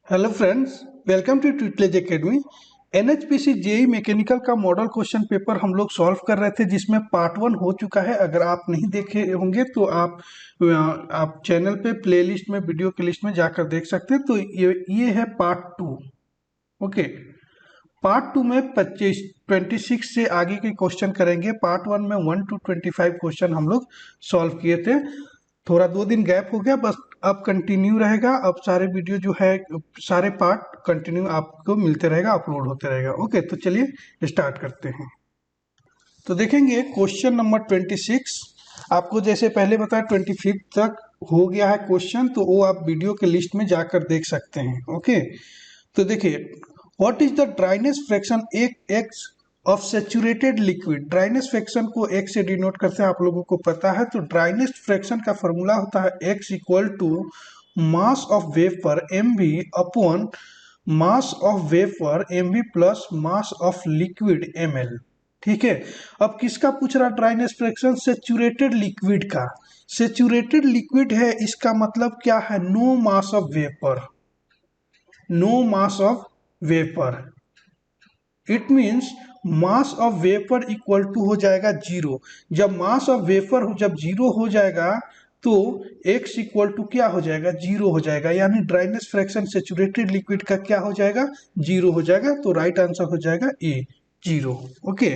Hello friends, welcome to tutelage academy. NHPC JE mechanical का model question paper हम लोग solve कर रहे थे, जिसमें पार्ट 1 हो चुका है। अगर आप नहीं देखे होंगे तो आप चैनल पे प्लेलिस्ट में, वीडियो की लिस्ट में जाकर देख सकते हैं। तो ये है पार्ट 2। ओके, पार्ट 2 में 26 से आगे के क्वेश्चन करेंगे। पार्ट 1 में 1 to 25 क्वेश्चन हम लोग सॉल्व किए थे। थोड़ा 2 दिन गैप हो गया, बस अब कंटिन्यू रहेगा। अब सारे वीडियो जो है, सारे पार्ट कंटिन्यू आपको मिलते रहेगा, अपलोड होते रहेगा। ओके, तो चलिए स्टार्ट करते हैं। तो देखेंगे क्वेश्चन नंबर 26। आपको जैसे पहले बताया 25 तक हो गया है क्वेश्चन, तो वो आप वीडियो के लिस्ट में जाकर देख सकते हैं। ओके, तो देखिए, what is the dryness fraction x of saturated liquid. Dryness fraction को एक्स से डिनोट करते हैं, आप लोगों को पता है। तो ड्राइनेस फ्रैक्शन का फॉर्मूला होता है X equal to mass of vapour M V upon mass of vapour M V plus mass of liquid M L. ठीक है, अब किसका पूछ रहा ड्राइनेस फ्रैक्शन? सेचुरेटेड लिक्विड का। सेचुरेटेड लिक्विड है, इसका मतलब क्या है? No mass of vapour, no mass of vapour. It means mass of vapour equal to हो जाएगा जीरो। जब मास ऑफ वेपर जब जीरो हो जाएगा तो x इक्वल टू क्या हो जाएगा? जीरो हो जाएगा। यानी ड्राइनेस फ्रैक्शन सेचुरेटेड लिक्विड का क्या हो जाएगा? जीरो हो जाएगा। तो राइट आंसर हो जाएगा ए, जीरो। ओके,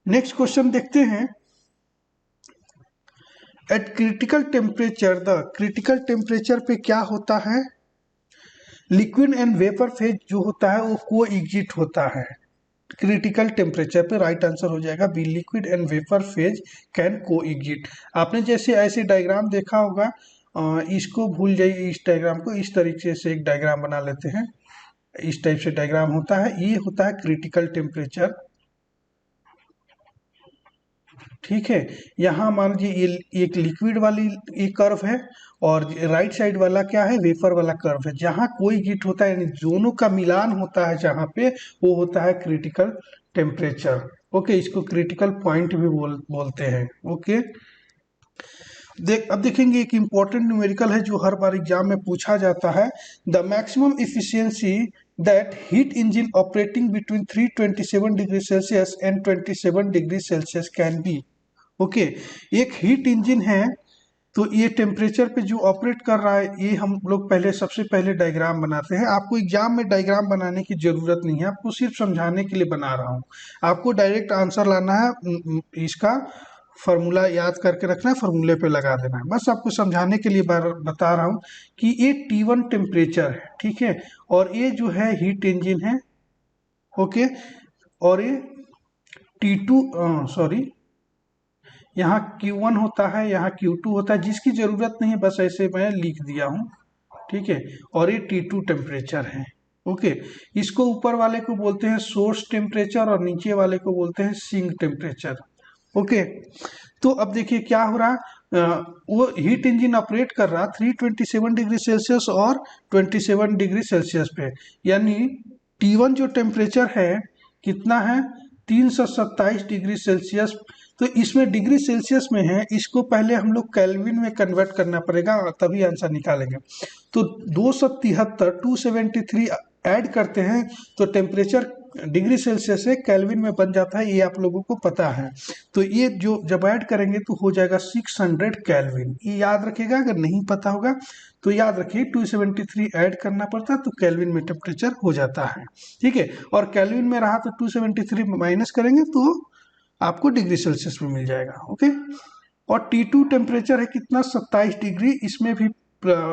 नेक्स्ट क्वेश्चन देखते हैं। Eight critical temperature, the critical temperature पे क्या होता है? लिक्विड एंड वेपर फेज जो होता है वो को एग्जिट होता है क्रिटिकल टेम्परेचर पे। राइट आंसर हो जाएगा B, liquid and vapour phase can coexist. आपने जैसे ऐसे डायग्राम देखा होगा, इसको भूल जाइए। इस डायग्राम को इस तरीके से एक डायग्राम बना लेते हैं। इस टाइप से डायग्राम होता है, ये होता है क्रिटिकल टेम्परेचर। ठीक है, यहाँ मान लीजिए ये एक लिक्विड वाली ये कर्व है, और राइट साइड वाला क्या है? वेपर वाला कर्व है। जहाँ कोई हीट होता है, यानी दोनों का मिलान होता है जहाँ पे, वो होता है क्रिटिकल टेम्परेचर। ओके, इसको क्रिटिकल पॉइंट भी बोलते हैं। ओके, अब देखेंगे एक इंपॉर्टेंट न्यूमेरिकल है जो हर बार एग्जाम में पूछा जाता है। The maximum efficiency that heat engine operating between 327 degree Celsius and 27 degree Celsius can be. Okay, एक हीट इंजन है, तो ये टेम्परेचर पे जो ऑपरेट कर रहा है, ये हम लोग पहले सबसे पहले डायग्राम बनाते हैं। आपको एग्जाम में डायग्राम बनाने की जरूरत नहीं है, आपको सिर्फ समझाने के लिए बना रहा हूँ। आपको डायरेक्ट आंसर लाना है, इसका फॉर्मूला याद करके रखना है, फॉर्मूले पे लगा देना है। बस आपको समझाने के लिए बता रहा हूँ कि ये T1 टेम्परेचर है, ठीक है, और ये जो है हीट इंजन है। ओके, और ये T2, सॉरी, यहाँ Q1 होता है, यहाँ Q2 होता है, जिसकी जरूरत नहीं है, बस ऐसे मैं लिख दिया हूँ। ठीक है, और ये T2 टेम्परेचर है। ओके, इसको ऊपर वाले को बोलते हैं सोर्स टेम्परेचर, और नीचे वाले को बोलते हैं सिंक टेम्परेचर। ओके, तो अब देखिए क्या हो रहा। वो हीट इंजन ऑपरेट कर रहा 327 डिग्री सेल्सियस और 27 डिग्री सेल्सियस पे। यानी T1 जो टेम्परेचर है कितना है? 327 डिग्री सेल्सियस। तो इसमें डिग्री सेल्सियस में है, इसको पहले हम लोग केल्विन में कन्वर्ट करना पड़ेगा, तभी आंसर निकालेंगे। तो 273 ऐड करते हैं तो टेम्परेचर डिग्री सेल्सियस से केल्विन में बन जाता है, ये आप लोगों को पता है। तो ये जो जब ऐड करेंगे तो हो जाएगा 600 केल्विन। ये याद रखिएगा, अगर नहीं पता होगा तो याद रखिए 273 ऐड करना पड़ता है तो केल्विन में टेम्परेचर हो जाता है। ठीक है, और केल्विन में रहा तो 273 माइनस करेंगे तो आपको डिग्री सेल्सियस में मिल जाएगा। ओके, और T2 टेम्परेचर है कितना? 27 डिग्री। इसमें भी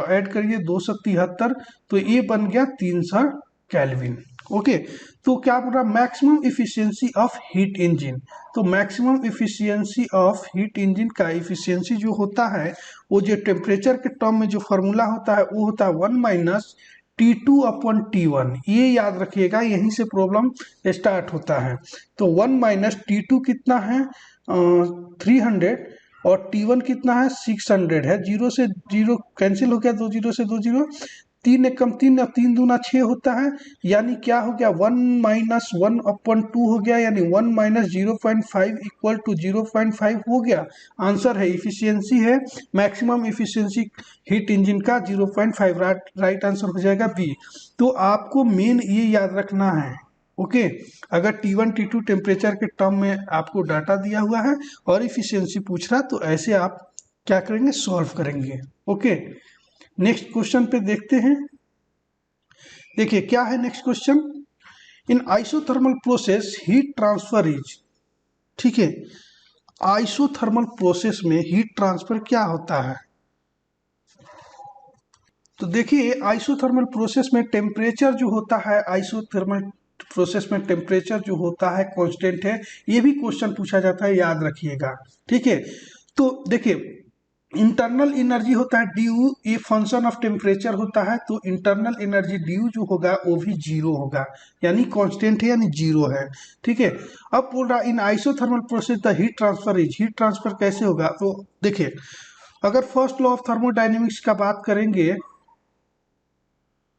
ऐड करिए 273, तो ये बन गया 300 केल्विन। ओके, तो क्या बोल रहा? Maximum efficiency of heat engine. तो maximum efficiency of heat engine का इफिशियंसी जो होता है, वो जो टेम्परेचर के टर्म में जो फॉर्मूला होता है, वो होता है 1 माइनस T2 अपॉन T1। ये याद रखिएगा, यहीं से प्रॉब्लम स्टार्ट होता है। तो 1 माइनस T2 कितना है? 300, और T1 कितना है? 600 है। जीरो से जीरो कैंसिल हो गया, 2 जीरो से 2 जीरो, 3 एकम 3 और 3 दूना 6 होता है, यानी क्या हो गया 1 माइनस 1/2 हो गया, यानी 1 माइनस 0.5 इक्वल टू 0.5 हो गया। आंसर है इफिशियंसी है मैक्सिमम इफिशियंसी हीट इंजन का 0.5, राइट आंसर हो जाएगा बी। तो आपको मेन ये याद रखना है, ओके। अगर T1 T2 टेम्परेचर के टर्म में आपको डाटा दिया हुआ है और इफिशियंसी पूछ रहा, तो ऐसे आप क्या करेंगे, सॉल्व करेंगे, ओके। नेक्स्ट क्वेश्चन पे देखते हैं। देखिए क्या है next question, in isothermal process heat transfer is, ठीक है, आइसोथर्मल प्रोसेस में हीट ट्रांसफर क्या होता है। तो देखिए आइसोथर्मल प्रोसेस में टेम्परेचर जो होता है, आइसोथर्मल प्रोसेस में टेम्परेचर जो होता है कांस्टेंट है, ये भी क्वेश्चन पूछा जाता है, याद रखिएगा, ठीक है। तो देखिए इंटरनल एनर्जी होता है ड्यू, ये फंक्शन ऑफ टेम्परेचर होता है, तो इंटरनल एनर्जी ड्यू जो होगा वो भी जीरो होगा, यानी कांस्टेंट है, यानी जीरो है, ठीक है। अब बोल रहा in isothermal process the heat transfer is, heat transfer कैसे होगा। तो देखिए अगर फर्स्ट लॉ ऑफ थर्मोडायनेमिक्स का बात करेंगे,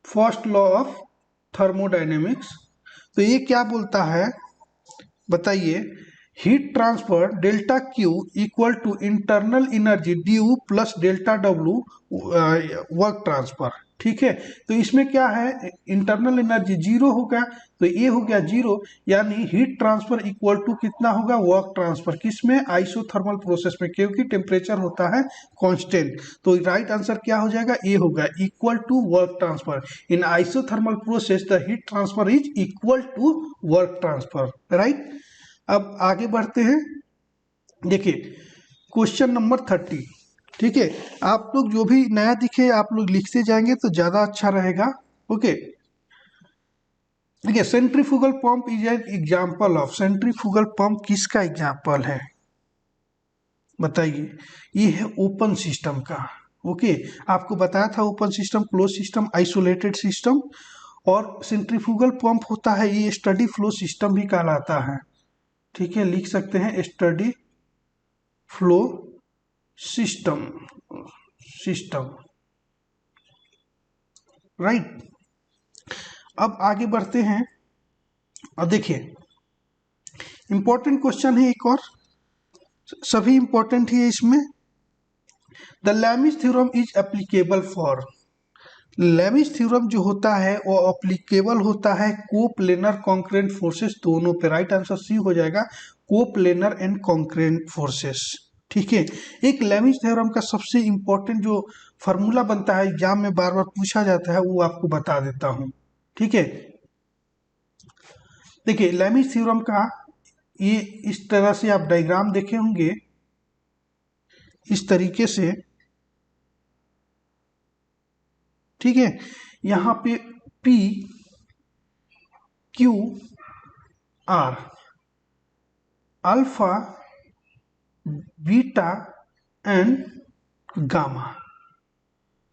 फर्स्ट लॉ ऑफ थर्मोडायनेमिक्स, तो ये क्या बोलता है बताइए, heat transfer delta Q equal to internal energy due plus delta W work transfer, ठीक है। तो इसमें क्या है, इंटरनल एनर्जी जीरो होगा, तो ये हो गया जीरो, यानी हीट ट्रांसफर इक्वल टू कितना होगा, वर्क ट्रांसफर, किसमें, आइसोथर्मल प्रोसेस में, क्योंकि टेम्परेचर होता है कांस्टेंट। तो राइट आंसर क्या हो जाएगा, ये होगा equal to work transfer. In isothermal process the heat transfer is equal to work transfer, right. अब आगे बढ़ते हैं। देखिए क्वेश्चन नंबर 30, ठीक है। आप लोग जो भी नया दिखे आप लोग लिखते जाएंगे तो ज्यादा अच्छा रहेगा, ओके। देखिए centrifugal pump is an example of, centrifugal pump किसका एग्जांपल है बताइए। ये है ओपन सिस्टम का, ओके। आपको बताया था open system, close system, isolated system, और सेंट्रीफ्यूगल पंप होता है ये स्टडी फ्लो सिस्टम भी कहलाता है, ठीक है। लिख सकते हैं steady flow system, system, right. अब आगे बढ़ते हैं और देखिए इंपॉर्टेंट क्वेश्चन है एक और, सभी इंपॉर्टेंट है इसमें। The Lami's theorem is applicable for, Lami's theorem जो होता है वो एप्लीकेबल होता है कोप्लेनर कॉन्करेंट फोर्सेस दोनों पे, राइट आंसर सी हो जाएगा, कोप्लेनर एंड कॉन्करेंट फोर्सेस, ठीक है। एक लैमिस थ्योरम का सबसे इंपॉर्टेंट जो फार्मूला बनता है, एग्जाम में बार बार पूछा जाता है, वो आपको बता देता हूं, ठीक है। देखिए लैमिस थ्योरम का ये इस तरह से आप डायग्राम देखे होंगे, इस तरीके से, ठीक है। यहाँ पे P Q R, alpha beta and gamma,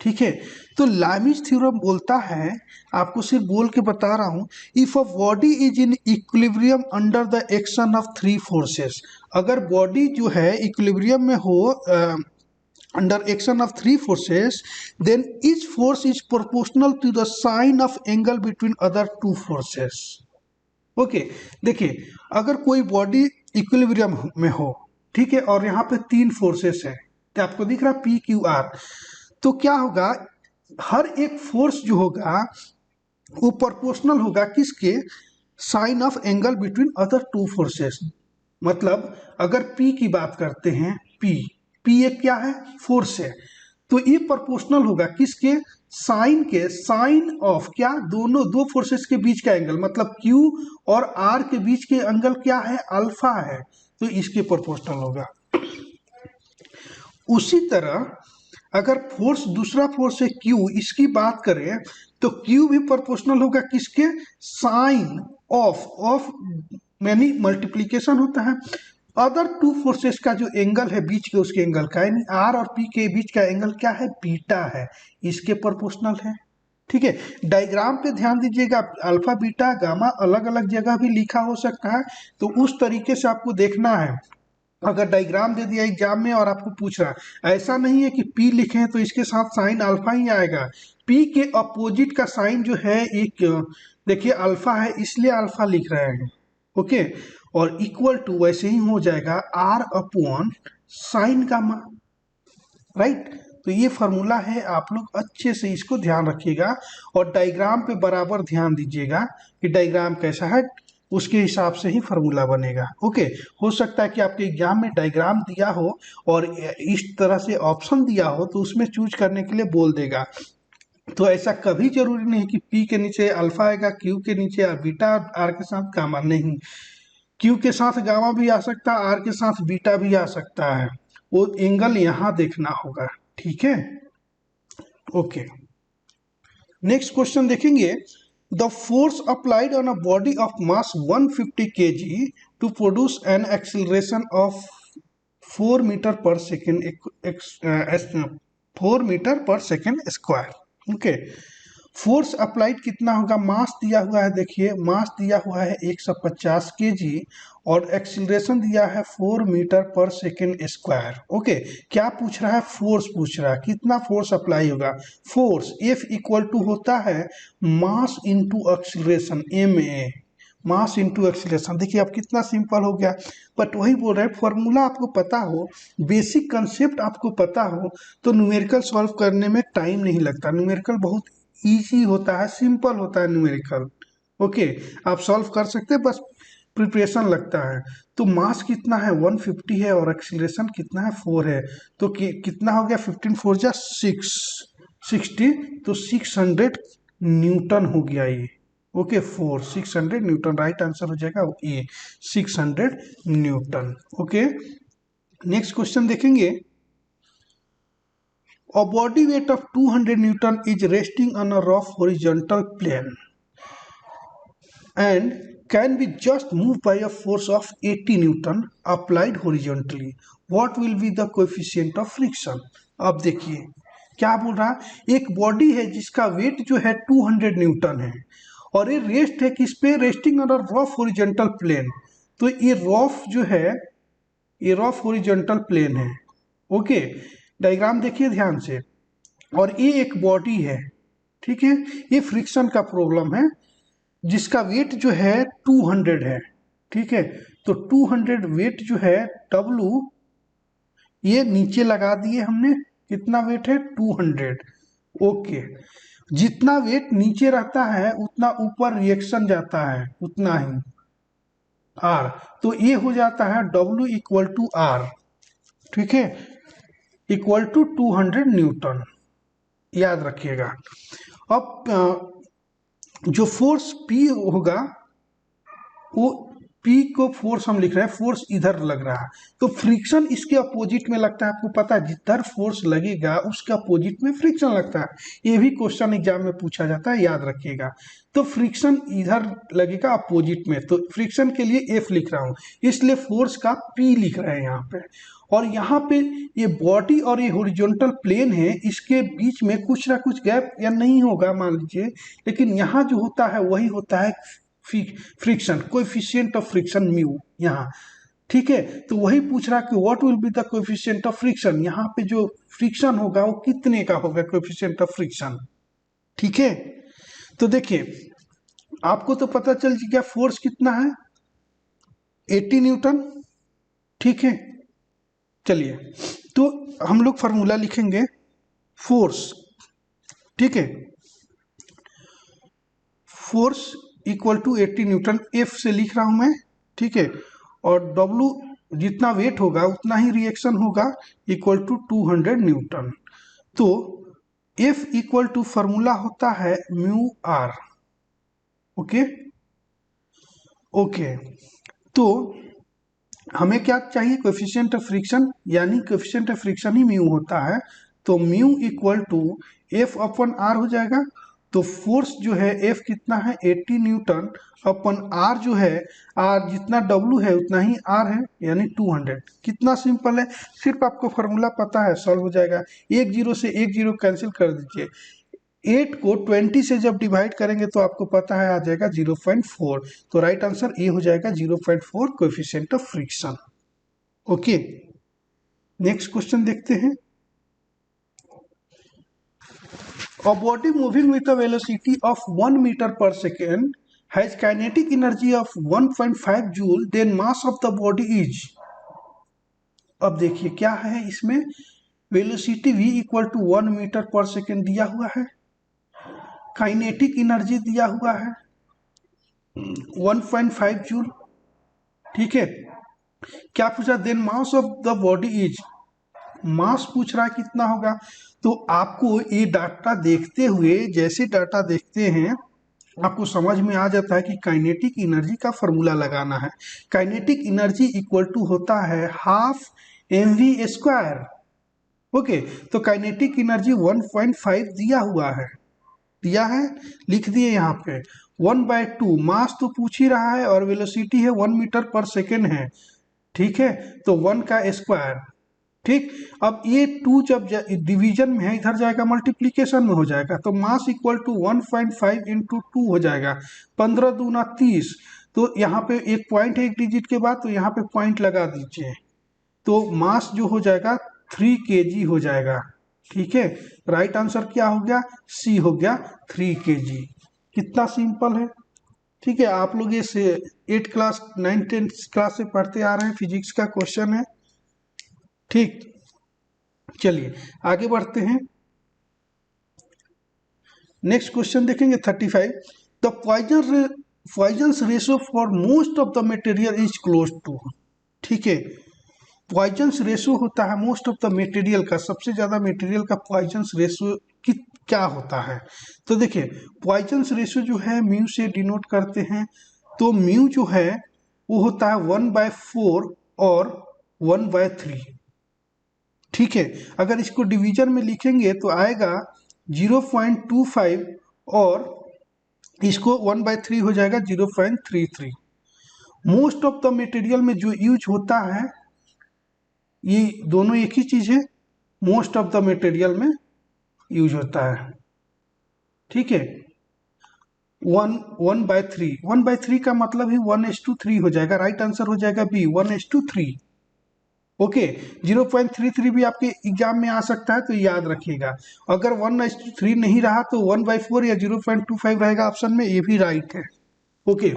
ठीक है। तो लैमिस थ्योरम बोलता है, आपको सिर्फ बोल के बता रहा हूं, if a body is in equilibrium under the action of three forces, अगर बॉडी जो है इक्विलिब्रियम में हो under action of three forces, then each force is proportional to the sine of angle between other two forces, okay. देखिए अगर कोई body equilibrium में हो, ठीक है, और यहाँ पे तीन फोर्सेस है, तो आपको दिख रहा पी क्यू आर, तो क्या होगा, हर एक फोर्स जो होगा वो प्रोपोर्शनल होगा किसके, sine of angle between other two forces. मतलब अगर P की बात करते हैं, P एक क्या है, फोर्स है, तो ये प्रोपोर्शनल होगा किसके, साइन के, साइन ऑफ क्या, दोनों दो फोर्सेस के बीच का एंगल, मतलब Q और R के बीच के एंगल क्या है, अल्फा है, तो इसके प्रोपोर्शनल होगा। उसी तरह अगर फोर्स दूसरा फोर्स है Q, इसकी बात करें तो Q भी प्रोपोर्शनल होगा किसके, साइन ऑफ मैनी मल्टीप्लीकेशन होता है अदर टू फोर्सेस का जो एंगल है बीच के, उसके एंगल का, यानी R और P के बीच का एंगल क्या है, बीटा है, इसके प्रोपोर्शनल है, ठीक है। डायग्राम पे ध्यान दीजिएगा, अल्फा बीटा गामा अलग अलग जगह भी लिखा हो सकता है, तो उस तरीके से आपको देखना है। अगर डायग्राम दे दिया एग्जाम में और आपको पूछ रहा है, ऐसा नहीं है कि P लिखे हैं तो इसके साथ साइन अल्फा ही आएगा, पी के अपोजिट का साइन जो है एक देखिए अल्फा है इसलिए अल्फा लिख रहे हैं, ओके। और इक्वल टू वैसे ही हो जाएगा R upon sine gamma, right. तो ये फार्मूला है, आप लोग अच्छे से इसको ध्यान रखिएगा और डायग्राम पे बराबर ध्यान दीजिएगा कि डायग्राम कैसा है, उसके हिसाब से ही फार्मूला बनेगा, ओके। हो सकता है कि आपके एग्जाम में डायग्राम दिया हो और इस तरह से ऑप्शन दिया हो तो उसमें चूज करने के लिए बोल देगा। तो ऐसा कभी जरूरी नहीं कि पी के नीचे अल्फा आएगा, क्यू के नीचे बीटा, आर के साथ गामा, नहीं। क्यू के साथ गामा भी आ सकता है, आर के साथ बीटा भी आ सकता है, वो एंगल यहाँ देखना होगा, ठीक है, ओके। नेक्स्ट क्वेश्चन देखेंगे, the force applied on a body of mass 150 kg to produce an acceleration of 4 metre per second 4 metre per second square, okay. Force applied कितना होगा, मास दिया हुआ है, देखिए मास दिया हुआ है 150 kg और एक्सिलरेशन दिया है 4 metre per second square, okay. क्या पूछ रहा है, फोर्स पूछ रहा है, कितना फोर्स अप्लाई होगा। फोर्स F इक्वल टू होता है mass into acceleration, MA, mass into acceleration. देखिए अब कितना सिंपल हो गया, बट वही बोल रहे हैं फॉर्मूला आपको पता हो, बेसिक कंसेप्ट आपको पता हो तो न्यूमेरिकल सॉल्व करने में टाइम नहीं लगता, न्यूमेरिकल बहुत इजी होता है, सिंपल होता है न्यूमेरिकल, ओके। आप सॉल्व कर सकते हैं, बस प्रिपरेशन लगता है। तो मास कितना है 150 है और एक्सीलरेशन कितना है 4 है, तो कितना हो गया 15 4 जा 6 60, तो 600 न्यूटन हो गया ये, ओके। 600 न्यूटन राइट आंसर हो जाएगा ए, 600 न्यूटन, ओके। नेक्स्ट क्वेश्चन देखेंगे, a body weight of 200 newton is resting on a rough horizontal plane and can be just moved by a force of 80 newton applied horizontally. What will be the coefficient of friction? अब देखिए क्या बोल रहा है, एक body है जिसका wait जो है 200 न्यूटन है और ये रेस्ट है किस पे, resting on a rough horizontal plane. तो ये रफ जो है ये रफ हॉरिजॉन्टल प्लेन है, ओके। डायग्राम देखिए ध्यान से, और ये एक बॉडी है, ठीक है। ये फ्रिक्शन का प्रॉब्लम है जिसका वेट जो है 200 है, ठीक है। तो 200 वेट जो है W, ये नीचे लगा दिए हमने, कितना वेट है 200, ओके। जितना वेट नीचे रहता है उतना ऊपर रिएक्शन जाता है, उतना ही R, तो ये हो जाता है W इक्वल टू R, ठीक है, इक्वल टू 200 न्यूटन, याद रखिएगा। अब जो फोर्स P होगा वो P को फोर्स हम लिख रहे हैं, फोर्स इधर लग रहा है, तो फ्रिक्शन इसके अपोजिट में लगता है, आपको पता है जिधर फोर्स लगेगा उसके अपोजिट में फ्रिक्शन लगता है, ये भी क्वेश्चन एग्जाम में पूछा जाता है, याद रखिएगा। तो फ्रिक्शन इधर लगेगा अपोजिट में, तो फ्रिक्शन के लिए F लिख रहा हूँ, इसलिए फोर्स का P लिख रहे हैं यहाँ पे। और यहाँ पे ये बॉडी और ये हॉरिजॉन्टल प्लेन है, इसके बीच में कुछ ना कुछ गैप या नहीं होगा मान लीजिए, लेकिन यहाँ जो होता है वही होता है friction, coefficient of friction mu यहाँ, ठीक है। तो वही पूछ रहा कि what will be the coefficient of friction, यहाँ पे जो फ्रिक्शन होगा वो कितने का होगा कोएफिशिएंट ऑफ फ्रिक्शन, ठीक है। तो देखिए आपको तो पता चल गया फोर्स कितना है 80 न्यूटन, ठीक है। चलिए तो हम लोग फार्मूला लिखेंगे फोर्स, ठीक है, force equal to 80 newton, F से लिख रहा हूं मैं, ठीक है। और W जितना वेट होगा उतना ही रिएक्शन होगा, इक्वल टू 200 न्यूटन। तो F इक्वल टू फार्मूला होता है म्यू R, ओके ओके। तो हमें क्या चाहिए, कोएफिशिएंट ऑफ फ्रिक्शन, यानी कोएफिशिएंट ऑफ फ्रिक्शन ही म्यू होता है, तो mu equal to F upon R हो जाएगा। तो फोर्स जो है F कितना है 80 न्यूटन अपन R जो है, R जितना W है उतना ही R है, यानी 200। कितना सिंपल है, सिर्फ आपको फार्मूला पता है सॉल्व हो जाएगा। एक जीरो से एक जीरो कैंसिल कर दीजिए, 8 को 20 से जब डिवाइड करेंगे तो आपको पता है आ जाएगा 0.4, तो राइट आंसर ए हो जाएगा 0.4 coefficient of friction, okay. Next question देखते हैं, A body moving with a velocity of 1 meter per second has kinetic energy of 1.5 joule, then mass of the body is। अब देखिए क्या है इसमें, velocity v equal to 1 metre per second दिया हुआ है, काइनेटिक एनर्जी दिया हुआ है 1.5 जूल, ठीक है। क्या पूछा, then mass of the body is, mass पूछ रहा है कितना होगा। तो आपको ये डाटा देखते हुए, जैसे डाटा देखते हैं आपको समझ में आ जाता है कि काइनेटिक एनर्जी का फॉर्मूला लगाना है। काइनेटिक एनर्जी इक्वल टू होता है हाफ mv²। ओके, तो काइनेटिक एनर्जी 1.5 दिया हुआ है, दिया है, लिख दिए यहाँ पे 1/2। मास तो पूछ ही रहा है और वेलोसिटी है 1 मीटर पर सेकेंड है, ठीक है, तो 1 का स्क्वायर, ठीक। अब ये 2 जब डिवीजन में है इधर जाएगा मल्टीप्लीकेशन में हो जाएगा, तो मास इक्वल टू 1.5 इंटू 2 हो जाएगा, 15 दूना 30। तो यहाँ पे एक पॉइंट है एक डिजिट के बाद, तो यहाँ पे पॉइंट लगा दीजिए, तो मास जो हो जाएगा 3 kg हो जाएगा, ठीक है। राइट आंसर क्या हो गया, सी हो गया 3 kg। कितना सिंपल है, ठीक है। आप लोग ये 8 क्लास 9 10 क्लास से पढ़ते आ रहे हैं, फिजिक्स का क्वेश्चन है, ठीक। चलिए आगे बढ़ते हैं, नेक्स्ट क्वेश्चन देखेंगे 35। The Poisson's ratio for most of the material is close to, ठीक है। पॉइजन्स रेशियो होता है मोस्ट ऑफ द मटेरियल का, सबसे ज्यादा मटेरियल का पॉइजन्स रेशियो क्या होता है। तो देखिए पॉइजन्स रेशियो जो है म्यू से डिनोट करते हैं, तो म्यू जो है वो होता है 1/4 और 1/3, ठीक है। अगर इसको डिवीजन में लिखेंगे तो आएगा 0.25 और इसको 1/3 हो जाएगा 0.33। मोस्ट ऑफ द मटेरियल में जो यूज होता है, ये दोनों एक ही चीज है, मोस्ट ऑफ द मटेरियल में यूज होता है, ठीक है। 1/3 का मतलब ही 1:3 हो जाएगा, राइट आंसर हो जाएगा बी 1:3। ओके, 0.33 भी आपके एग्जाम में आ सकता है, तो याद रखिएगा। अगर 1:3 नहीं रहा तो 1/4 या 0.25 रहेगा ऑप्शन में, ये भी राइट है। ओके,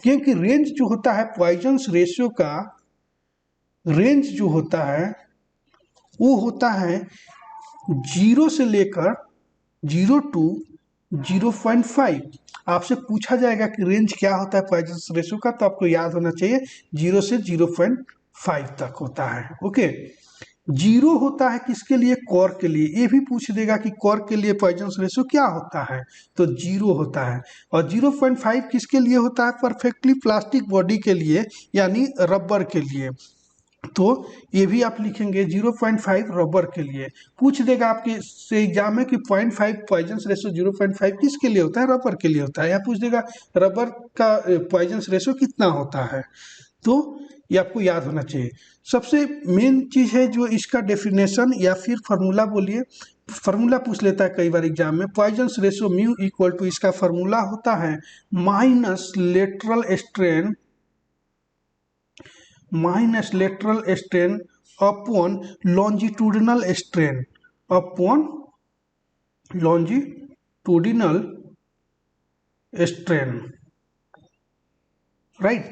क्योंकि रेंज जो होता है पॉइजन्स रेशियो का, रेंज जो होता है वो होता है 0 से लेकर 0 to 0.5। आपसे पूछा जाएगा कि रेंज क्या होता है पॉइजन्स रेशियो का, तो आपको याद होना चाहिए 0 से 0.5 तक होता है। ओके, 0 होता है किसके लिए, कोर के लिए। ये भी पूछ देगा कि कोर के लिए पॉइजन्स रेशियो क्या होता है, तो 0 होता है। और 0.5 किसके लिए होता है, परफेक्टली प्लास्टिक बॉडी के लिए, यानी रबर के लिए। तो ये भी आप लिखेंगे 0.5 रबर के लिए। पूछ देगा आपके से एग्जाम में कि 0.5 पॉइजन्स रेशियो 0.5 किसके लिए होता है, रबर के लिए होता है। या पूछ देगा रबर का पॉइजन्स रेशियो कितना होता है, तो ये आपको याद होना चाहिए। सबसे मेन चीज है जो इसका डेफिनेशन या फिर फार्मूला बोलिए, फार्मूला पूछ लेता है कई बार एग्जाम में। Poisson's ratio mu equal to, इसका फार्मूला होता है minus lateral strain upon longitudinal strain upon longitudinal strain, right.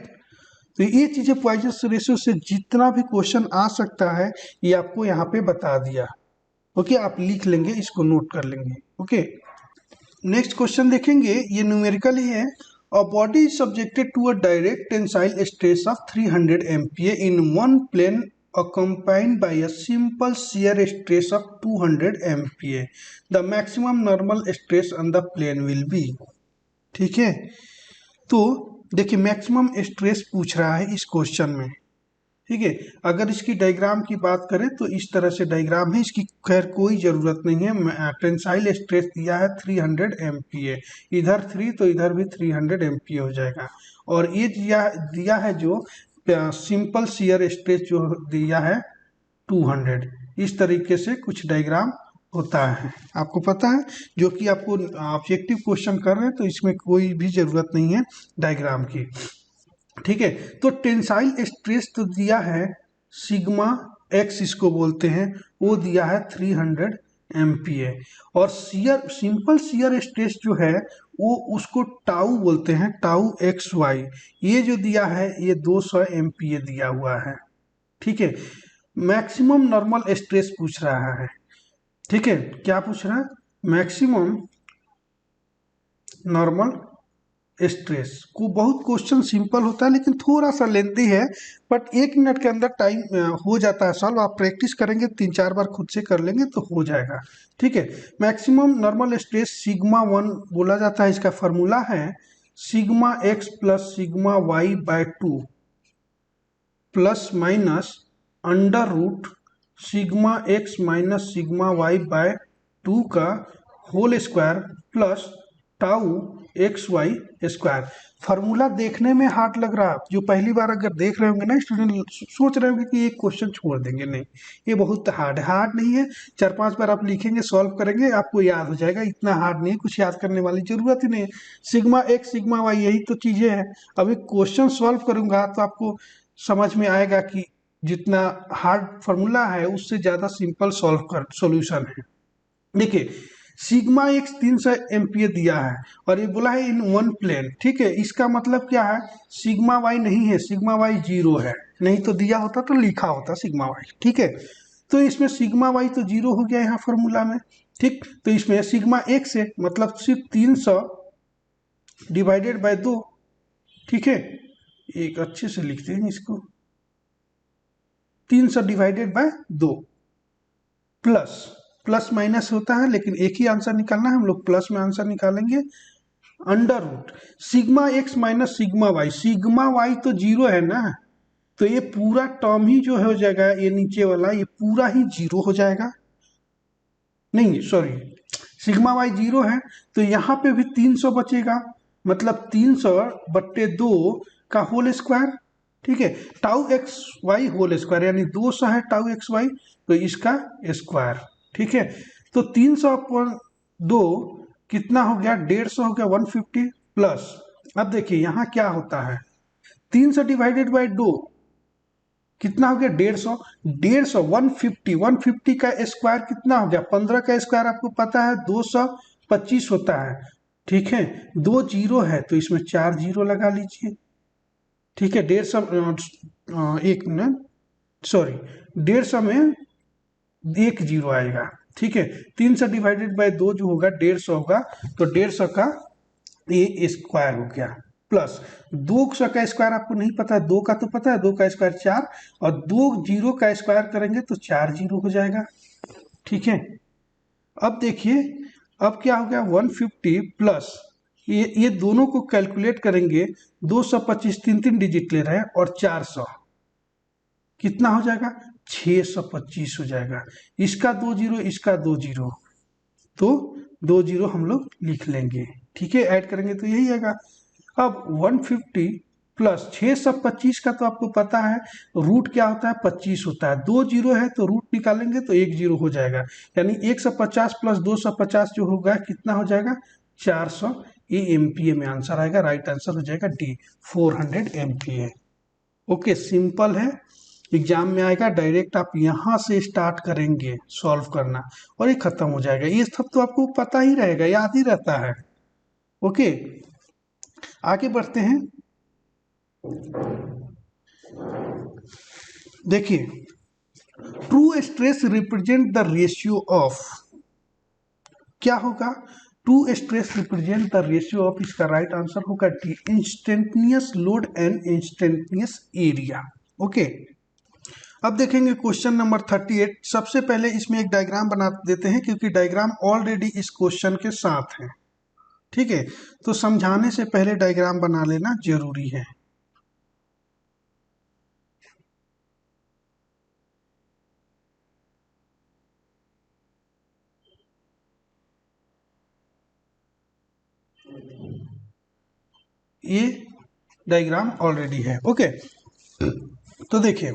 तो ये चीजें पॉइजन्स रेशियो से जितना भी क्वेश्चन आ सकता है ये आपको यहाँ पे बता दिया। ओके, आप लिख लेंगे, इसको नोट कर लेंगे। ओके, नेक्स्ट क्वेश्चन देखेंगे, ये न्यूमेरिकल ही है। A body is subjected to a direct tensile stress of 300 MPa in one plane accompanied by a simple shear stress of 200 MPa. The maximum normal stress on the plane will be, ठीक है। तो देखिए maximum stress पूछ रहा है इस question में, ठीक है। अगर इसकी डायग्राम की बात करें तो इस तरह से डायग्राम है, इसकी खैर कोई ज़रूरत नहीं है। टेंसाइल स्ट्रेस दिया है 300 MPa, इधर 3 तो इधर भी 300 MPa हो जाएगा। और ये दिया है जो सिंपल शियर स्ट्रेस जो दिया है 200। इस तरीके से कुछ डायग्राम होता है, आपको पता है, जो कि आपको ऑब्जेक्टिव क्वेश्चन कर रहे हैं, तो इसमें कोई भी ज़रूरत नहीं है डायग्राम की, ठीक है। तो टेंसाइल स्ट्रेस तो दिया है सिग्मा एक्स, इसको बोलते हैं, वो दिया है 300 MPa। और शियर, सिंपल शियर स्ट्रेस जो है वो उसको टाउ बोलते हैं, टाउ XY। ये जो दिया है ये 200 MPa दिया हुआ है, ठीक है। मैक्सिमम नॉर्मल स्ट्रेस पूछ रहा है, ठीक है। क्या पूछ रहा है? मैक्सिमम नॉर्मल स्ट्रेस को। बहुत क्वेश्चन सिंपल होता है लेकिन थोड़ा सा लेंथी है, बट 1 मिनट के अंदर टाइम हो जाता है सॉल्व। आप प्रैक्टिस करेंगे 3-4 बार खुद से कर लेंगे तो हो जाएगा, ठीक है। मैक्सिमम नॉर्मल स्ट्रेस सिग्मा 1 बोला जाता है। इसका फॉर्मूला है sigma x plus sigma Y by 2 plus minus under root sigma x minus sigma Y by 2 का whole square plus tau XY square. Formula देखने में हार्ड लग रहा है, जो पहली बार अगर देख रहे होंगे ना स्टूडेंट, सोच रहे होंगे कि ये क्वेश्चन छोड़ देंगे। नहीं, ये बहुत हार्ड है। हार्ड नहीं है, 4-5 बार आप लिखेंगे, सॉल्व करेंगे, आपको याद हो जाएगा। इतना हार्ड नहीं है, कुछ याद करने वाली जरूरत ही नहीं है। सिग्मा x सिग्मा y यही तो चीजें हैं। अभी क्वेश्चन सॉल्व करूंगा तो आपको समझ में आएगा कि जितना हार्ड फार्मूला है उससे ज्यादा सिंपल सॉल्यूशन है। देखिए, सिग्मा एक्स 300 MPa दिया है और ये बोला है इन वन प्लेन, ठीक है। इसका मतलब क्या है? सिग्मा वाई नहीं है, सिग्मा वाई 0 है। नहीं तो दिया होता तो लिखा होता सिग्मा वाई, ठीक है। तो इसमें सिग्मा वाई तो 0 हो गया यहाँ फॉर्मूला में, ठीक। तो इसमें सिग्मा एक्स है, मतलब सिर्फ 300 डिवाइडेड बाय 2, ठीक है। एक अच्छे से लिखते हैं इसको, 300 divided by 2 plus, plus minus होता है लेकिन एक ही आंसर निकालना है, हम लोग प्लस में आंसर निकालेंगे। Under root sigma X minus sigma Y. Sigma Y तो 0 है ना, तो ये पूरा टर्म ही जो हो जाएगा, ये नीचे वाला ये पूरा ही 0 हो जाएगा। नहीं सॉरी, सिग्मा वाई 0 है तो यहाँ पे भी 300 बचेगा, मतलब 300/2 का होल स्क्वायर, ठीक है। Tau X Y whole square यानी 200 है टाउ एक्स वाई, तो इसका स्क्वायर, ठीक है। तो 300/2 कितना हो गया? 150 हो गया, 150 प्लस। अब देखिए यहाँ क्या होता है, 300 डिवाइडेड बाई 2 कितना हो गया? 150। 150 150, 150 का स्क्वायर कितना हो गया? 15 का स्क्वायर आपको पता है 225 होता है, ठीक है। 2 जीरो है तो इसमें 4 जीरो लगा लीजिए, ठीक है। 150 एक मिनट सॉरी, 150 में 1 जीरो आएगा, ठीक है। 300 डिवाइडेड बाय 2 जो होगा 150 होगा, तो 150 का ये स्क्वायर हो गया, प्लस 200 का स्क्वायर आपको नहीं पता है, 2 का तो पता है, 2 का स्क्वायर 4, और 2 जीरो का स्क्वायर करेंगे तो 4 जीरो हो जाएगा, ठीक है। अब देखिए, अब क्या हो गया? 150 प्लस ये दोनों को कैलकुलेट करेंगे, 225 3 डिजिट ले रहे हैं, और 400 कितना हो जाएगा? 625 हो जाएगा। इसका 2 जीरो, इसका 2 जीरो, तो 2 जीरो हम लोग लिख लेंगे, ठीक है। ऐड करेंगे तो यही आएगा। अब 150 प्लस 625 का तो आपको पता है रूट क्या होता है? 25 होता है। 2 जीरो है तो रूट निकालेंगे तो 1 जीरो हो जाएगा, यानी 150 प्लस 250 जो होगा कितना हो जाएगा? 400। ये MPa में आंसर आएगा, राइट आंसर हो जाएगा डी, 400 MPa। ओके, सिंपल है। एग्जाम में आएगा डायरेक्ट, आप यहाँ से स्टार्ट करेंगे सॉल्व करना और ये खत्म हो जाएगा। ये सब तो आपको पता ही रहेगा, याद ही रहता है। ओके, आगे बढ़ते हैं। देखिए, true stress represent the ratio of, क्या होगा? True stress represent the ratio of, इसका राइट आंसर होगा D, instantaneous load and instantaneous area. Okay, अब देखेंगे क्वेश्चन नंबर 38। सबसे पहले इसमें एक डायग्राम बना देते हैं क्योंकि डायग्राम ऑलरेडी इस क्वेश्चन के साथ है, ठीक है। तो समझाने से पहले डायग्राम बना लेना जरूरी है। ये डायग्राम ऑलरेडी है, ओके। तो देखिए,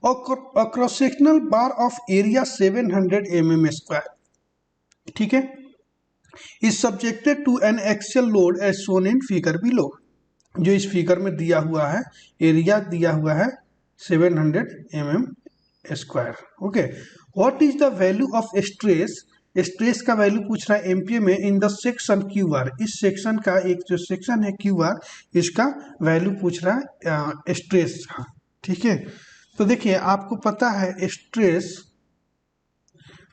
cross sectional bar of area 700 mm², ठीक है, is subjected to an axial load as shown in figure below. जो इस फिगर में दिया हुआ है, एरिया दिया हुआ है 700 mm square. Okay, what is the value of stress, stress का वैल्यू पूछ रहा है एमपीए में in the section Q R, इस सेक्शन का एक जो सेक्शन है क्यू आर, इसका वैल्यू पूछ रहा है स्ट्रेस का। ठीक है, तो देखिए आपको पता है स्ट्रेस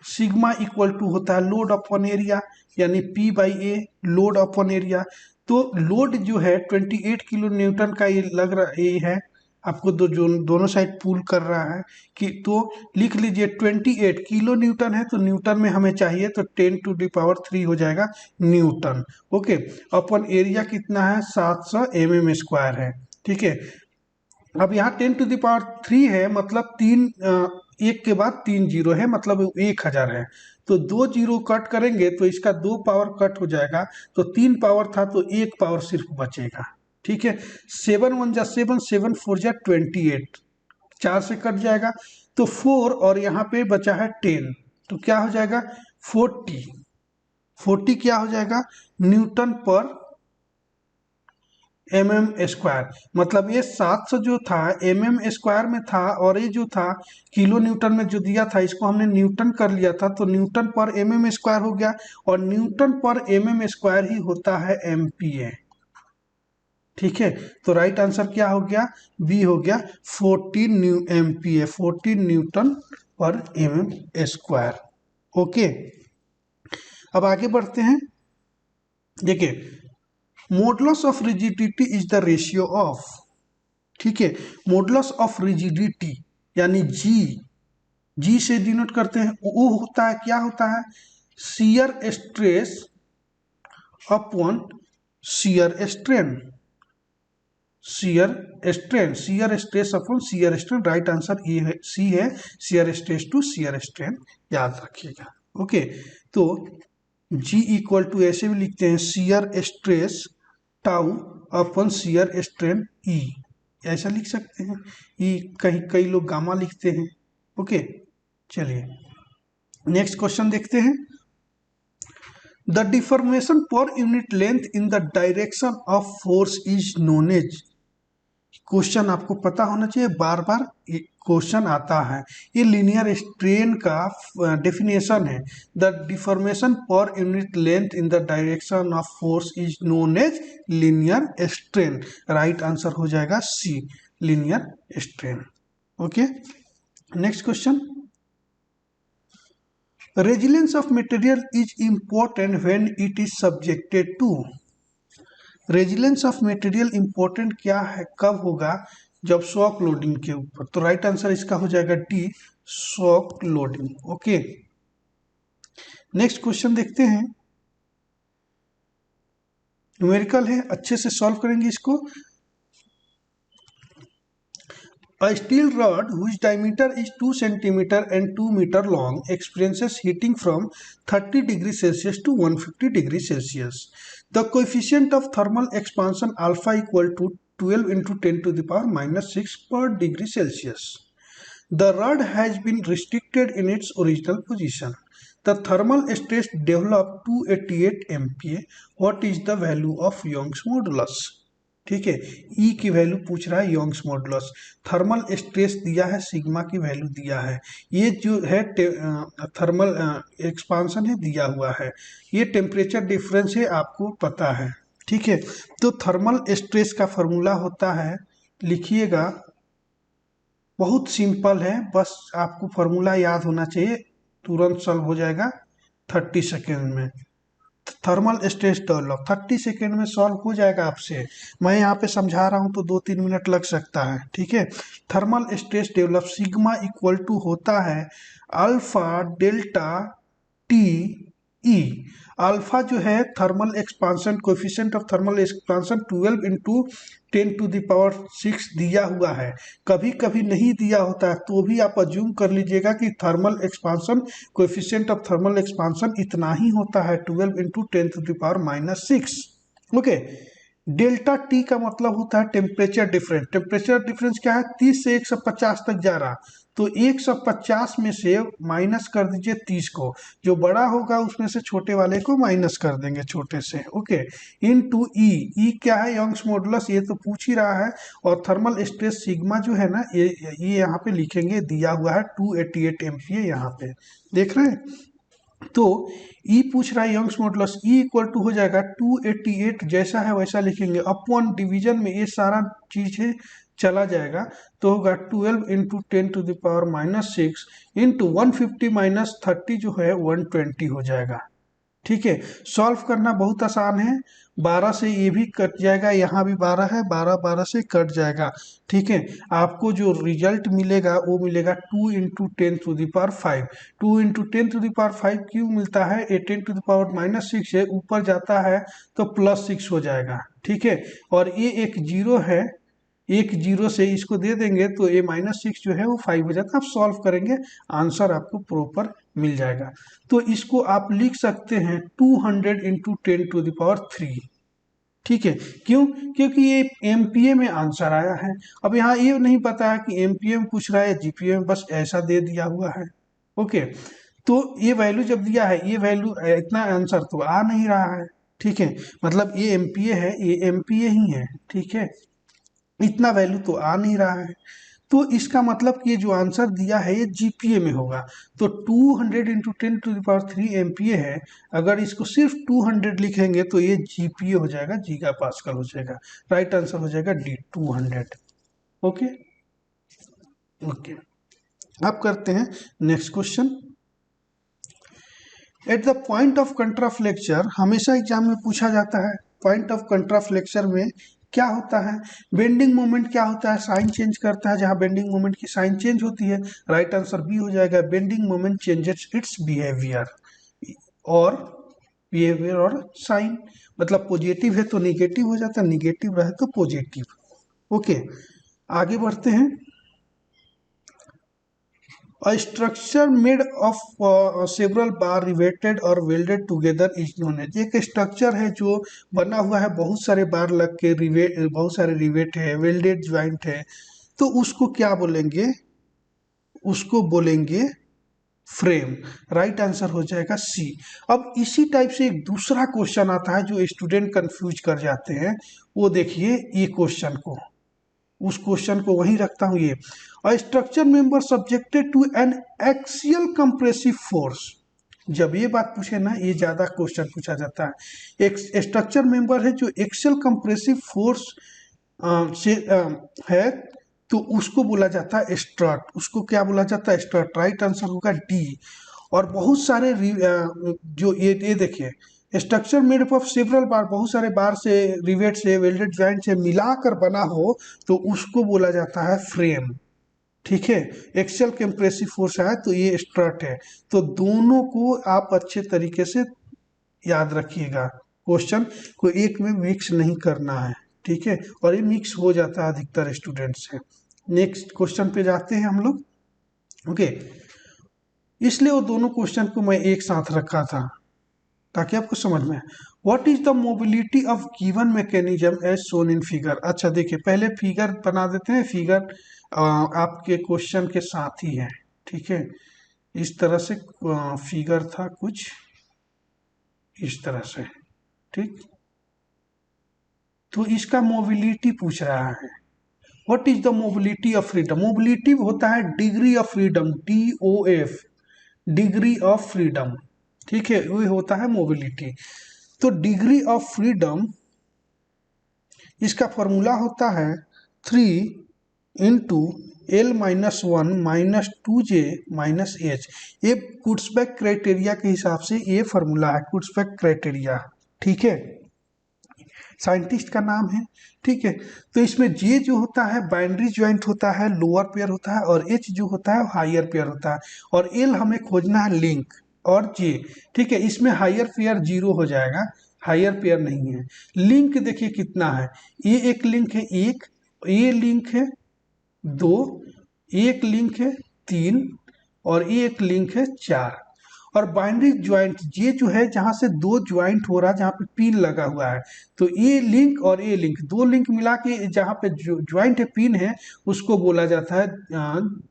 सिग्मा इक्वल टू होता है लोड अपॉन एरिया, यानी P by a load upon area. तो लोड जो है 28 किलो न्यूटन का ये लग रहा ये है आपको, जो दोनों साइड पुल कर रहा है कि, तो लिख लीजिए 28 किलो न्यूटन है, तो न्यूटन में हमें चाहिए तो 10⁻³ हो जाएगा न्यूटन। ओके, अपॉन एरिया कितना है 700 mm² है। ठीक है, अब यहाँ 10⁻³ है, मतलब एक के बाद 3 जीरो है, मतलब 1000 है। तो 2 जीरो कट करेंगे तो इसका 2 पावर कट हो जाएगा, तो 3 पावर था तो 1 पावर सिर्फ बचेगा। ठीक है, 7 1 जा 7, 7 4 जा 28, 4 से कट जाएगा, तो 4 और यहाँ पे बचा है 10, तो क्या हो जाएगा 40, 40 क्या हो जाएगा न्यूटन पर mm²। मतलब ये 700 जो था mm² में था, और ये जो था किलो न्यूटन में जो दिया था इसको हमने न्यूटन कर लिया था, तो न्यूटन पर mm² हो गया, और न्यूटन पर mm² ही होता है एमपीए। ठीक है, तो राइट आंसर क्या हो गया, बी हो गया 14 एमपीए, 14 न्यूटन पर mm²। ओके, अब आगे बढ़ते हैं। देखिए modulus of rigidity is the ratio of, ठीक है, मॉडुलस ऑफ रिजिडिटी यानी जी, जी से डिनोट करते हैं, वो होता है क्या होता है shear stress upon shear strain, shear strain, shear stress upon shear strain. Right answer ये है, सी है, shear stress to shear strain, याद रखिएगा। ओके, तो जी इक्वल टू ऐसे भी लिखते हैं शियर स्ट्रेस टाउ अपन शियर स्ट्रेन ई, ऐसा लिख सकते हैं। ई कहीं कई लोग गामा लिखते हैं। ओके, चलिए नेक्स्ट क्वेश्चन देखते हैं। The deformation per unit length in the direction of force is known as, question आपको पता होना चाहिए, बार बार क्वेश्चन आता है, ये लीनियर स्ट्रेन का डेफिनेशन है। The deformation per unit length in the direction of force is known as linear strain. Right answer हो जाएगा C, linear strain. Okay, next question. Resilience of material is important when it is subjected to, resilience of material important क्या है, कब होगा, जब shock loading के ऊपर। तो राइट आंसर इसका हो जाएगा D, shock loading. Okay, next question देखते हैं, न्यूमेरिकल है, अच्छे से सॉल्व करेंगे इसको। A steel rod whose diameter is 2 centimeter and 2 meter long experiences heating from 30 degrees Celsius to 150 degrees Celsius. The coefficient of thermal expansion alpha equal to 12 into 10 to the power minus 6 per degree Celsius. The rod has been restricted in its original position. The thermal stress developed 288 MPa. What is the value of Young's modulus? ठीक है, ई की value पूछ रहा है योंग्स modulus, thermal stress दिया है, sigma की value दिया है, ये जो है थर्मल एक्सपांशन है दिया हुआ है, ये टेम्परेचर डिफरेंस है आपको पता है। ठीक है, तो थर्मल स्ट्रेस का फॉर्मूला होता है, लिखिएगा, बहुत सिंपल है, बस आपको फॉर्मूला याद होना चाहिए, तुरंत सॉल्व हो जाएगा 30 सेकेंड में। थर्मल स्ट्रेस डेवलप 30 सेकेंड में सॉल्व हो जाएगा आपसे, मैं यहाँ पे समझा रहा हूँ तो 2-3 मिनट लग सकता है। ठीक है, thermal stress develop sigma equal to होता है alpha delta T E. Alpha जो है thermal expansion, coefficient of thermal expansion 12 into 10⁻6 दिया हुआ है, कभी कभी नहीं दिया होता है तो भी आप अज्यूम कर लीजिएगा कि thermal expansion, coefficient of thermal expansion इतना ही होता है 12 इंटू 10⁻⁻6। ओके, डेल्टा टी का मतलब होता है टेम्परेचर डिफरेंस, टेम्परेचर डिफरेंस क्या है 30 से 150 तक जा रहा, तो 150 में से माइनस कर दीजिए 30 को, जो बड़ा होगा उसमें से छोटे वाले को माइनस कर देंगे छोटे से। ओके, इन टू ई, ई क्या है, यंग्स मॉडुलस, ये तो पूछ ही रहा है। और थर्मल स्ट्रेस सिग्मा जो है ना, ये यहाँ पे लिखेंगे, दिया हुआ है 288 MPa यहाँ पे, देख रहे हैं। तो ई पूछ रहा है Young's modulus, E equal to हो जाएगा 288, जैसा है वैसा लिखेंगे, अपॉन डिवीजन में ये सारा चीज है चला जाएगा, तो होगा 12 इंटू 10⁻⁻6 इंटू 150 माइनस 30 जो है 120 हो जाएगा। ठीक है, सॉल्व करना बहुत आसान है, 12 से ये भी कट जाएगा, यहाँ भी 12 है, 12 से कट जाएगा। ठीक है, आपको जो रिजल्ट मिलेगा वो मिलेगा 2 इंटू 10⁵। 2 इंटू 10⁵ क्यों मिलता है, 10⁻⁻6 है, ऊपर जाता है तो +6 हो जाएगा। ठीक है, और ये एक जीरो है, एक जीरो से इसको दे देंगे तो ये -6 जो है वो 5 हो जाता है। आप सॉल्व करेंगे, आंसर आपको प्रॉपर मिल जाएगा। तो इसको आप लिख सकते हैं 200 इंटू 10⁻3। ठीक है, क्यों, क्योंकि ये MPa में आंसर आया है। अब यहाँ ये नहीं पता है कि MPa में पूछ रहा है GPa में, बस ऐसा दे दिया हुआ है। ओके, तो ये वैल्यू जब दिया है, ये वैल्यू, इतना आंसर तो आ नहीं रहा है। ठीक है, मतलब ये MPa है, ये MPa ही है। ठीक है, इतना वैल्यू तो आ नहीं रहा है, तो इसका मतलब कि ये जो आंसर दिया है ये GPa में होगा। तो 200 इंटू 10⁻3 MPa है, अगर इसको सिर्फ 200 लिखेंगे तो ये GPa हो जाएगा, गीगा पास्कल हो जाएगा। राइट आंसर हो जाएगा D, 200। ओके ओके, अब करते हैं next question. At the point of contraflexure, हमेशा एग्जाम में पूछा जाता है, पॉइंट ऑफ कंट्राफ्लेक्चर में क्या होता है, बेंडिंग मोमेंट क्या होता है, साइन चेंज करता है, जहां बेंडिंग मोमेंट की साइन चेंज होती है। राइट आंसर बी हो जाएगा, bending moment changes it's behaviour, और साइन, मतलब पॉजिटिव है तो निगेटिव हो जाता है, निगेटिव रहे तो पॉजिटिव। ओके, आगे बढ़ते हैं। A structure made of several bar riveted or welded together is known as, एक स्ट्रक्चर है जो बना हुआ है बहुत सारे बार लग के, बहुत सारे रिवेट है, वेल्डेड ज्वाइंट है, तो उसको क्या बोलेंगे, उसको बोलेंगे फ्रेम। राइट आंसर हो जाएगा C। अब इसी टाइप से एक दूसरा क्वेश्चन आता है जो स्टूडेंट कंफ्यूज कर जाते हैं, वो देखिए ये क्वेश्चन को, उस क्वेश्चन को वहीं रखता हूं। ये structure member subjected to an axial compressive force, जब ये बात पूछे ना, ये ज्यादा क्वेश्चन पूछा जाता है। एक स्ट्रक्चर मेंबर है जो एक्सियल कंप्रेसिव फोर्स से है, तो उसको बोला जाता है स्ट्रट। उसको क्या बोला जाता है, स्ट्रट। राइट आंसर होगा D। और बहुत सारे जो ये देखिए, structure made up of several bar, बहुत सारे बार से, रिवेट से, वेल्डेड ज्वाइंट से मिलाकर बना हो तो उसको बोला जाता है फ्रेम। ठीक है, एक्सियल कंप्रेसिव फोर्स है तो ये स्ट्रट है। तो दोनों को आप अच्छे तरीके से याद रखिएगा, क्वेश्चन को एक में मिक्स नहीं करना है। ठीक है, और ये मिक्स हो जाता है अधिकतर स्टूडेंट से। नेक्स्ट क्वेश्चन पे जाते हैं हम लोग। ओके, इसलिए वो दोनों क्वेश्चन को मैं एक साथ रखा था ताकि आपको समझ में आए। What is the mobility of given mechanism as shown in figure. अच्छा देखिए, पहले फिगर बना देते हैं, फिगर आपके क्वेश्चन के साथ ही है। ठीक है, इस तरह से फिगर था कुछ इस तरह से। ठीक, तो इसका मोबिलिटी पूछ रहा है। What is the mobility of freedom. Mobility होता है degree of freedom, DOF, degree of freedom. ठीक है, वो होता है मोबिलिटी। तो डिग्री ऑफ फ्रीडम, इसका फॉर्मूला होता है 3 इंटू L-1 -2J -H। ये कुर्ट्सबर्ग क्राइटेरिया के हिसाब से ये फॉर्मूला है, कुर्ट्सबर्ग क्राइटेरिया। ठीक है, साइंटिस्ट का नाम है। ठीक है, तो इसमें J जो होता है बाइनरी ज्वाइंट होता है, लोअर पेयर होता है, और H जो होता है हायर पेयर होता है, और L हमें खोजना है लिंक, और J। ठीक है, इसमें हायर पेयर 0 हो जाएगा, हायर पेयर नहीं है। लिंक देखिए कितना है, ये एक लिंक है 1, ये लिंक है 2, एक लिंक है 3, और ये एक लिंक है 4। और बाइनरी ज्वाइंट ये जो है जहां से दो ज्वाइंट हो रहा है, जहां पे पिन लगा हुआ है, तो ये लिंक और ये लिंक, दो लिंक मिला के जहां पे ज्वाइंट है, पिन है, उसको बोला जाता है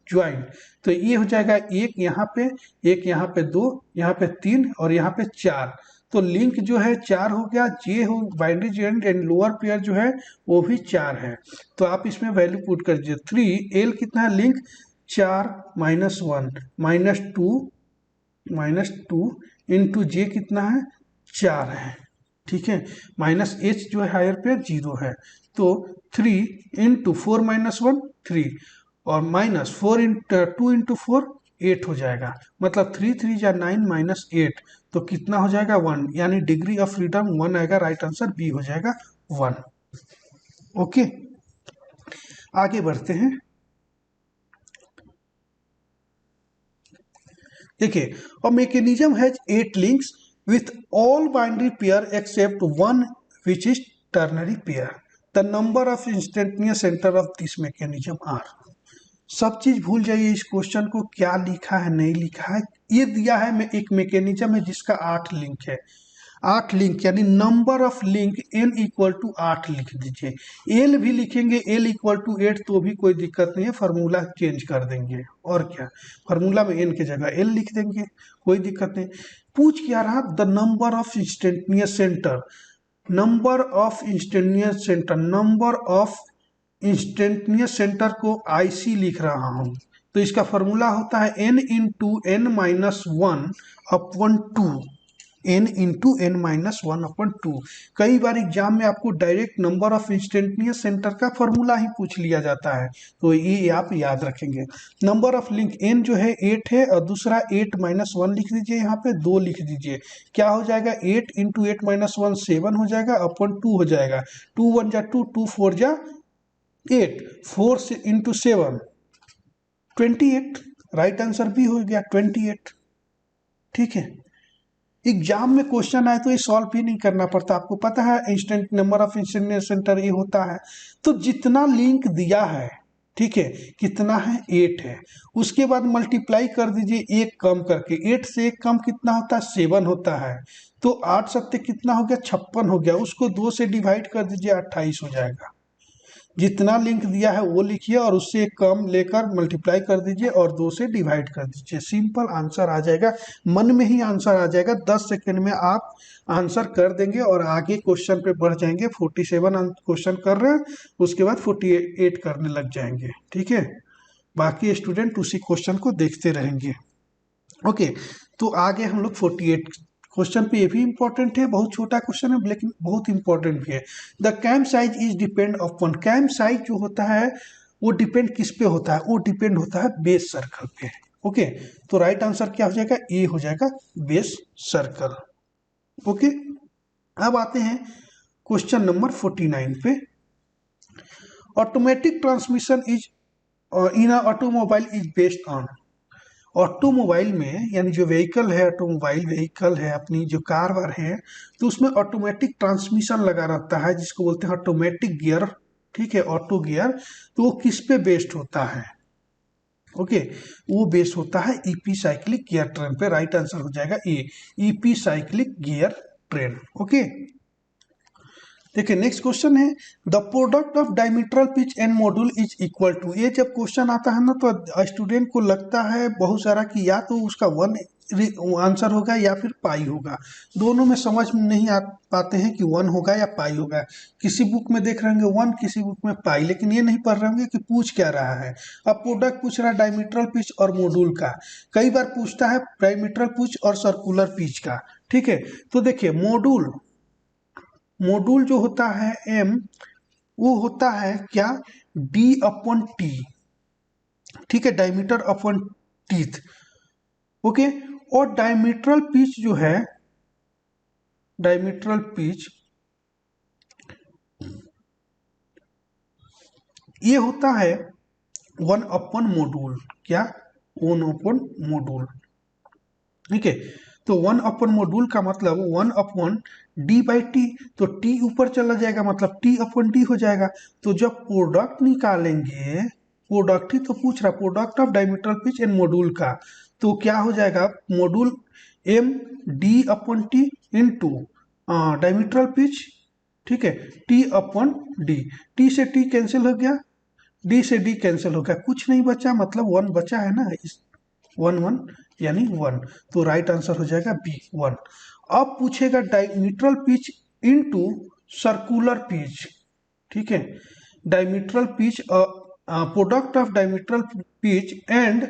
ज्वाइंट। तो ये हो जाएगा एक यहाँ पे, एक यहाँ पे, दो यहाँ पे, तीन और यहाँ पे चार। तो लिंक जो है चार हो गया, जे हो binary joint and lower pair जो है वो भी चार है। तो आप इसमें वैल्यू पुट कर दीजिए, 3 एल कितना है लिंक, 4 -1 -2 इंटू जे कितना है, 4 है, ठीक है। माइनस एच जो है हायर पेयर 0 है, तो 3 इंटू 4 -1 3 और -4 इंटू 2 इंटू 4 8 हो जाएगा, मतलब 3 3 जा 9 -8, तो कितना हो जाएगा 1, यानी डिग्री ऑफ फ्रीडम 1 आएगा, राइट आंसर बी हो जाएगा 1। ओके, आगे बढ़ते हैं। देखिए, a mechanism has 8 links with all binary pair except one which is ternary pair. The number of instantaneous center of this mechanism are. सब चीज भूल जाइए, इस क्वेश्चन को क्या लिखा है नहीं लिखा है। ये दिया है मैं एक मैकेनिज्म है जिसका 8 लिंक है, 8 लिंक यानी number of link n equal to 8 लिख दीजिए। एल भी लिखेंगे l इक्वल टू 8 तो भी कोई दिक्कत नहीं है, फार्मूला चेंज कर देंगे, और क्या, फार्मूला में n की जगह l लिख देंगे, कोई दिक्कत नहीं। पूछ क्या रहा, the number of instantaneous centre, number of instantaneous centre, number of instantaneous centre को IC लिख रहा हूं, तो इसका फॉर्मूला होता है n into n minus 1 upon 2, n into n minus 1 upon 2। कई बार एग्जाम में आपको direct number of instantaneous centre का फॉर्मूला ही पूछ लिया जाता है, तो ये आप याद रखेंगे। नंबर ऑफ लिंक n जो है 8 है, और दूसरा 8 -1 लिख दीजिए, यहाँ पे 2 लिख दीजिए, क्या हो जाएगा 8 इंटू 8 -1 7 हो जाएगा, अपॉन 2 हो जाएगा, 2 1 जा 2, 2 4 जा 8, 4 से इंटू 7 28, राइट आंसर भी हो गया 28, ठीक है। एग्जाम में क्वेश्चन आए तो ये सॉल्व भी नहीं करना पड़ता, आपको पता है instant number of instantaneous centre ये होता है। तो जितना लिंक दिया है, ठीक है, कितना है 8 है, उसके बाद मल्टीप्लाई कर दीजिए 1 कम करके, 8 से 1 कम कितना होता है 7 होता है, तो 8 सत्ते कितना हो गया 56 हो गया, उसको 2 से डिवाइड कर दीजिए 28 हो जाएगा। जितना लिंक दिया है वो लिखिए और उससे कम लेकर मल्टीप्लाई कर दीजिए और 2 से डिवाइड कर दीजिए, सिंपल आंसर आ जाएगा, मन में ही आंसर आ जाएगा, 10 सेकंड में आप आंसर कर देंगे और आगे क्वेश्चन पे बढ़ जाएंगे। 47 क्वेश्चन कर रहे हैं, उसके बाद 48 करने लग जाएंगे, ठीक है। बाकी स्टूडेंट उसी क्वेश्चन को देखते रहेंगे। ओके, तो आगे हम लोग 48 क्वेश्चन पे, ये भी इंपॉर्टेंट है, बहुत छोटा क्वेश्चन है लेकिन बहुत इंपॉर्टेंट भी है। The cam size is depend upon, cam size जो होता है वो डिपेंड किस पे होता है, वो डिपेंड होता है बेस सर्कल पे। ओके, तो राइट आंसर क्या हो जाएगा, ए हो जाएगा बेस सर्कल। ओके, अब आते हैं क्वेश्चन नंबर 49 पे। Automatic transmission is in automobile is based on, automobile में यानी जो व्हीकल है, ऑटोमोबाइल व्हीकल है, अपनी जो कार वार है, तो उसमें ऑटोमेटिक ट्रांसमिशन लगा रहता है जिसको बोलते हैं ऑटोमेटिक गियर, ठीक है, ऑटो गियर। तो वो किस पे बेस्ड होता है, ओके, वो बेस्ड होता है ईपी साइक्लिक गियर ट्रेन पे, राइट आंसर हो जाएगा A, epicyclic gear train. Okay, देखिए नेक्स्ट क्वेश्चन है, the product of diametral pitch and module is equal to. ये जब क्वेश्चन आता है ना तो स्टूडेंट को लगता है बहुत सारा कि या तो उसका 1 आंसर होगा या फिर पाई होगा, दोनों में समझ में नहीं आ पाते हैं कि 1 होगा या पाई होगा। किसी बुक में देख रहे होंगे 1, किसी बुक में पाई, लेकिन ये नहीं पढ़ रहे होंगे कि पूछ क्या रहा है। अब प्रोडक्ट पूछ रहा है डायमीट्रल पिच और मॉड्यूल का, कई बार पूछता है डायमीट्रल पिच और सर्कुलर पिच का, ठीक है। तो देखिए मॉड्यूल जो होता है m, वो होता है क्या, d अपॉन टी, ठीक है, डायमीटर अपॉन टीथ। ओके, और डायमीट्रल पिच जो है, डायमीट्रल पिच ये होता है 1 अपॉन मॉड्यूल, क्या 1 अपॉन मॉड्यूल, ठीक है। तो 1 अपॉन मॉड्यूल का मतलब 1 अपॉन डी बाई टी, तो टी ऊपर चला जाएगा मतलब टी अपॉन डी हो जाएगा। तो जब प्रोडक्ट निकालेंगे, प्रोडक्ट ही तो पूछ रहा, product of diametral pitch and module का, तो क्या हो जाएगा, module M D upon T into diametral pitch, ठीक है, टी अपॉन डी। टी से टी कैंसिल हो गया, डी से डी कैंसिल हो गया, कुछ नहीं बचा, मतलब 1 बचा है ना, इस 1 1 यानी 1, तो राइट आंसर हो जाएगा बी 1। अब पूछेगा diametral pitch into circular pitch, ठीक है, diametral pitch, product of diametral pitch and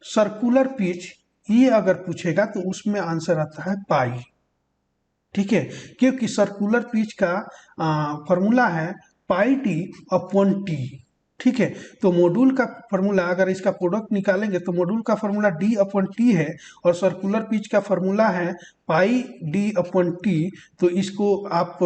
circular pitch, ये अगर पूछेगा तो उसमें आंसर आता है पाई, ठीक है, क्योंकि सर्कुलर पिच का फॉर्मूला है पाई टी अपॉन टी, ठीक है। तो मॉड्यूल का फॉर्मूला, अगर इसका प्रोडक्ट निकालेंगे तो मॉड्यूल का फॉर्मूला डी अपॉन टी है और सर्कुलर पिच का फॉर्मूला है पाई डी अपॉन टी। तो इसको आप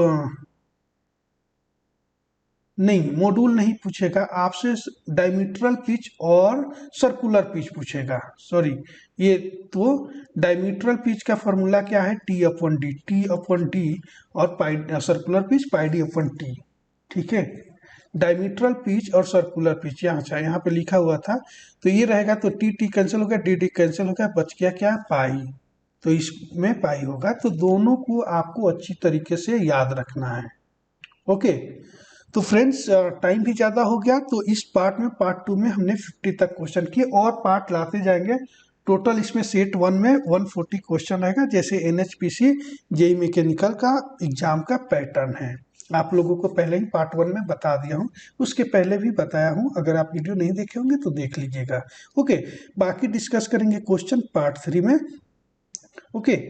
नहीं, मॉड्यूल नहीं पूछेगा आपसे, डायमीट्रल पिच और सर्कुलर पिच पूछेगा, सॉरी ये तो डायमीट्रल पिच का फॉर्मूला क्या है, T upon D, T upon D, और पाई सर्कुलर पिच पाई डी अपॉन टी, ठीक है। डायमीट्रल पिच और सर्कुलर पिच यहाँ पे लिखा हुआ था, तो ये रहेगा, तो टी टी कैंसिल हो गया, डी डी कैंसिल हो गया, बच गया क्या, पाई, तो इसमें पाई होगा। तो दोनों को आपको अच्छी तरीके से याद रखना है, ओके। तो फ्रेंड्स टाइम भी ज़्यादा हो गया, तो इस पार्ट में, पार्ट 2 में हमने 50 तक क्वेश्चन किए और पार्ट लाते जाएंगे। टोटल इसमें सेट 1 में 140 क्वेश्चन रहेगा, जैसे एनएचपीसी जेई मैकेनिकल का एग्जाम का पैटर्न है। आप लोगों को पहले ही पार्ट 1 में बता दिया हूँ, उसके पहले भी बताया हूँ, अगर आप वीडियो नहीं देखे होंगे तो देख लीजिएगा, ओके। बाकी डिस्कस करेंगे क्वेश्चन पार्ट 3 में, ओके।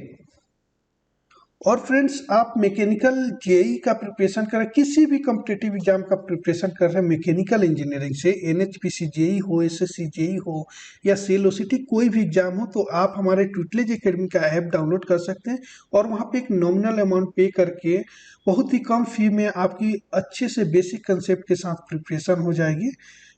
और फ्रेंड्स, आप मैकेनिकल जेई का प्रिपरेशन कर रहे हैं, किसी भी कॉम्पिटिटिव एग्जाम का प्रिपरेशन कर रहे हैं मैकेनिकल इंजीनियरिंग से, एनएचपीसी जेई हो, एसएससी जेई हो या सेल ओसीटी, कोई भी एग्जाम हो, तो आप हमारे ट्विटलेज एकेडमी का ऐप डाउनलोड कर सकते हैं और वहाँ पे एक नॉमिनल अमाउंट पे करके बहुत ही कम फी में आपकी अच्छे से बेसिक कंसेप्ट के साथ प्रिपरेशन हो जाएगी,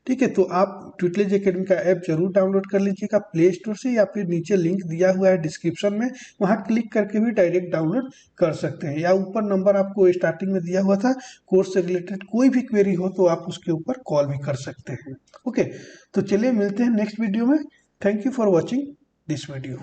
ठीक है। तो आप ट्विटलेज एकेडमी का ऐप जरूर डाउनलोड कर लीजिएगा प्ले स्टोर से, या फिर नीचे लिंक दिया हुआ है डिस्क्रिप्शन में, वहां क्लिक करके भी डायरेक्ट डाउनलोड कर सकते हैं, या ऊपर नंबर आपको स्टार्टिंग में दिया हुआ था, कोर्स से रिलेटेड कोई भी क्वेरी हो तो आप उसके ऊपर कॉल भी कर सकते हैं, ओके। तो चलिए मिलते हैं नेक्स्ट वीडियो में। Thank you for watching this video.